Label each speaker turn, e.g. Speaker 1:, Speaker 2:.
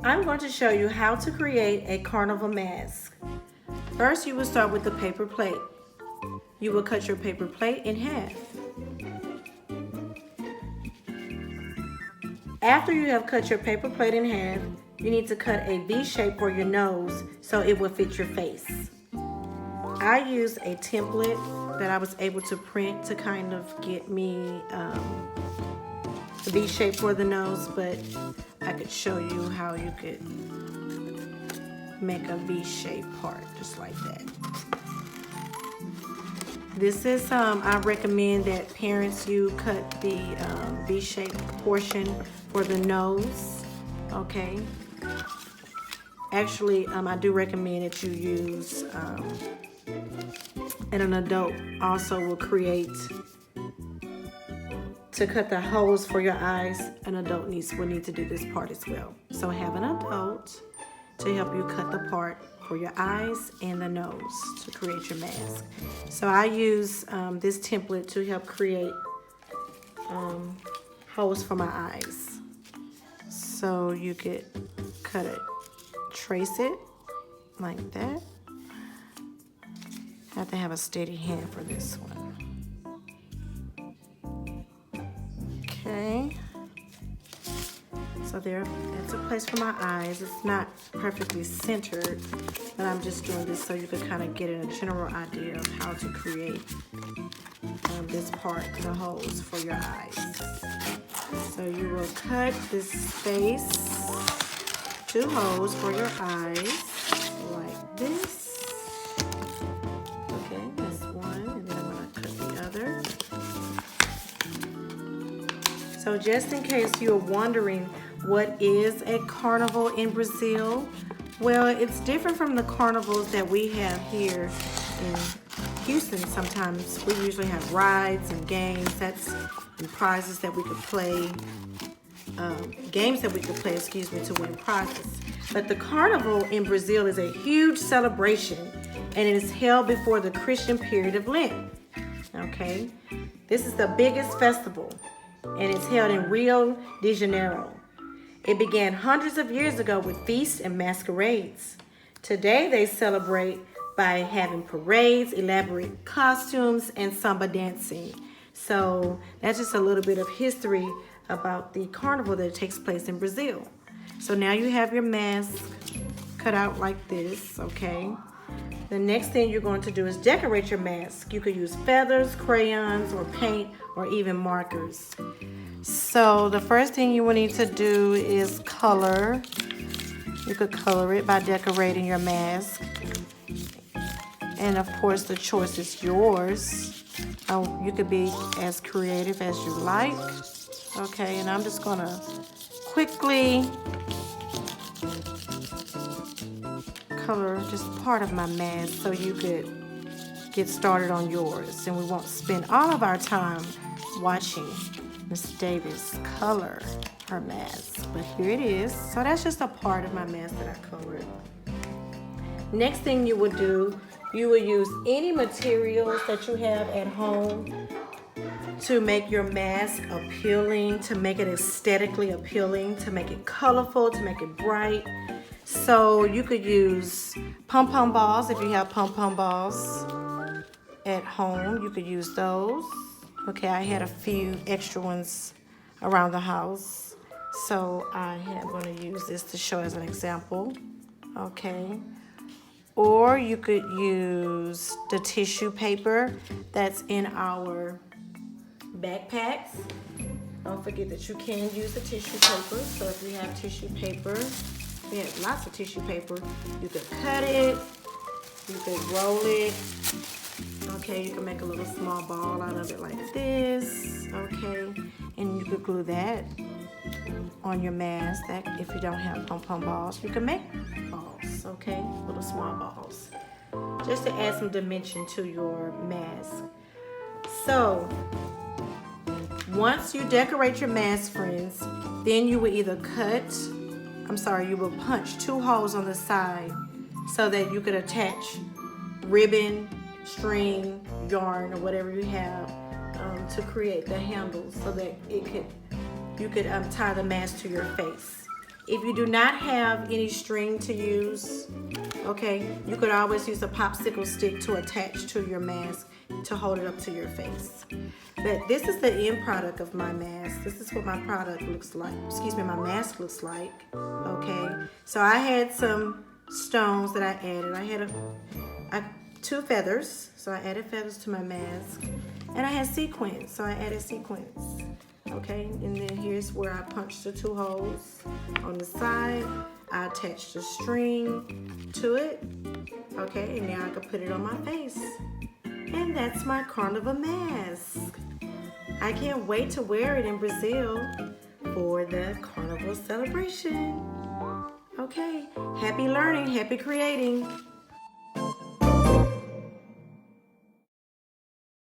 Speaker 1: I'm going to show you how to create a carnival mask. First, you will start with the paper plate. You will cut your paper plate in half. After you have cut your paper plate in half, you need to cut a V shape for your nose so it will fit your face. I used a template that I was able to print to kind of get me a V shape for the nose, but I could show you how you could make a V shape part just like that. This is, I recommend that parents, you cut the V shape portion for the nose, okay? Actually, I do recommend that you use, and an adult also will create, to cut the holes for your eyes, an adult will need to do this part as well. So have an adult to help you cut the part for your eyes and the nose to create your mask. So I use this template to help create holes for my eyes. So you could cut it, trace it like that. Have to have a steady hand for this one. Okay. So there, that's a place for my eyes. It's not perfectly centered, but I'm just doing this so you can kind of get a general idea of how to create this part, the holes for your eyes. So you will cut this space, 2 holes for your eyes, like this. Okay, that's one, and then I'm gonna cut the other. So just in case you're wondering what is a carnival in Brazil, well, it's different from the carnivals that we have here in Houston. Sometimes we usually have rides and games, and prizes that we could play, games that we could play, to win prizes. But the carnival in Brazil is a huge celebration, and it is held before the Christian period of Lent. Okay, this is the biggest festival, and it's held in Rio de Janeiro. It began hundreds of years ago with feasts and masquerades. Today they celebrate by having parades, elaborate costumes, and samba dancing. So that's just a little bit of history about the carnival that takes place in Brazil. So now you have your mask cut out like this, okay? The next thing you're going to do is decorate your mask. You could use feathers, crayons, or paint, or even markers. So the first thing you will need to do is color. You could color it by decorating your mask. And of course the choice is yours. You could be as creative as you like. Okay, and I'm just gonna quickly color just part of my mask so you could get started on yours, and we won't spend all of our time watching Miss Davis color her mask, but here it is. So that's just a part of my mask that I colored. Next thing you would do, you will use any materials that you have at home to make your mask appealing, to make it aesthetically appealing, to make it colorful, to make it bright. So you could use pom-pom balls. If you have pom-pom balls at home, you could use those. Okay, I had a few extra ones around the house, so I am going to use this to show as an example. Okay, or you could use the tissue paper that's in our backpacks. Don't forget that you can use the tissue paper. So if you have tissue paper, we have lots of tissue paper, you could cut it, you could roll it. Okay, you can make a little small ball out of it like this. Okay, and you could glue that on your mask. That if you don't have pom-pom balls, you can make balls. Okay, little small balls, just to add some dimension to your mask. So once you decorate your mask, friends, then you will either you will punch 2 holes on the side so that you could attach ribbon, string, yarn, or whatever you have to create the handles so that you could tie the mask to your face. If you do not have any string to use, okay, you could always use a popsicle stick to attach to your mask to hold it up to your face. But this is the end product of my mask. This is what my product looks like. Excuse me, my mask looks like. Okay, so I had some stones that I added. I had 2 feathers, so I added feathers to my mask. And I had sequins, so I added sequins. Okay, and then here's where I punched the 2 holes on the side. I attached a string to it. Okay, and now I can put it on my face. And that's my Carnival Mask. I can't wait to wear it in Brazil for the Carnival celebration. Okay, happy learning, happy creating.